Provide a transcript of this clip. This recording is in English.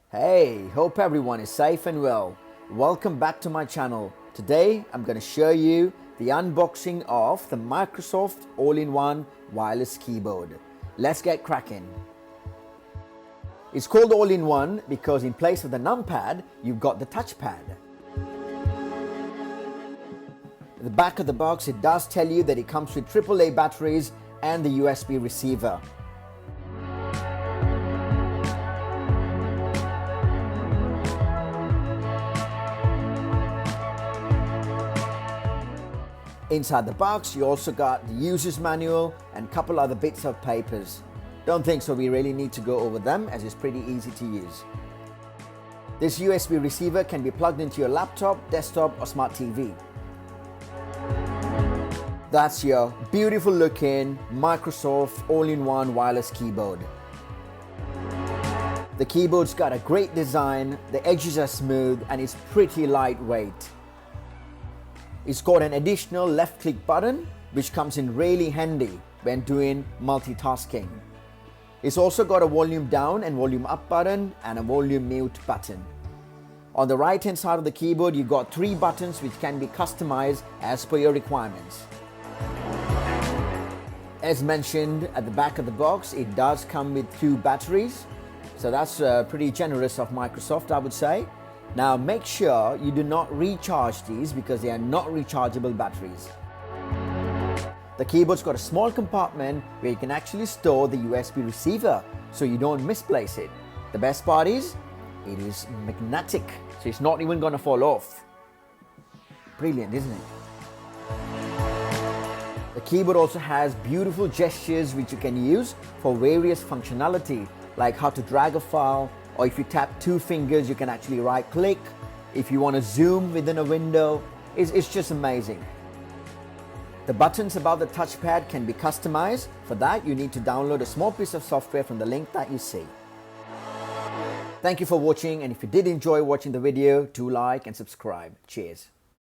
Hey, hope everyone is safe and well. Welcome back to my channel. Today I'm going to show you the unboxing of the Microsoft all-in-one wireless keyboard. Let's get cracking. It's called all-in-one because in place of the numpad, you've got the touchpad. At the back of the box, it does tell you that it comes with AAA batteries and the USB receiver. Inside the box, you also got the user's manual and a couple other bits of papers. Don't think so we really need to go over them as it's pretty easy to use. This USB receiver can be plugged into your laptop, desktop or smart TV. That's your beautiful looking Microsoft all-in-one wireless keyboard. The keyboard's got a great design, the edges are smooth and it's pretty lightweight. It's got an additional left click button which comes in really handy when doing multitasking. It's also got a volume down and volume up button and a volume mute button. On the right hand side of the keyboard you've got 3 buttons which can be customized as per your requirements. As mentioned at the back of the box, it does come with 2 batteries, so that's pretty generous of Microsoft, I would say. Now make sure you do not recharge these because they are not rechargeable batteries. The keyboard's got a small compartment where you can actually store the USB receiver so you don't misplace it. The best part is, it is magnetic, so it's not even going to fall off. Brilliant, isn't it? The keyboard also has beautiful gestures which you can use for various functionality, like how to drag a file, or if you tap 2 fingers you can actually right click. If you want to zoom within a window, it's just amazing. The buttons above the touchpad can be customized. For that you need to download a small piece of software from the link that you see. Thank you for watching, and if you did enjoy watching the video, do like and subscribe. Cheers.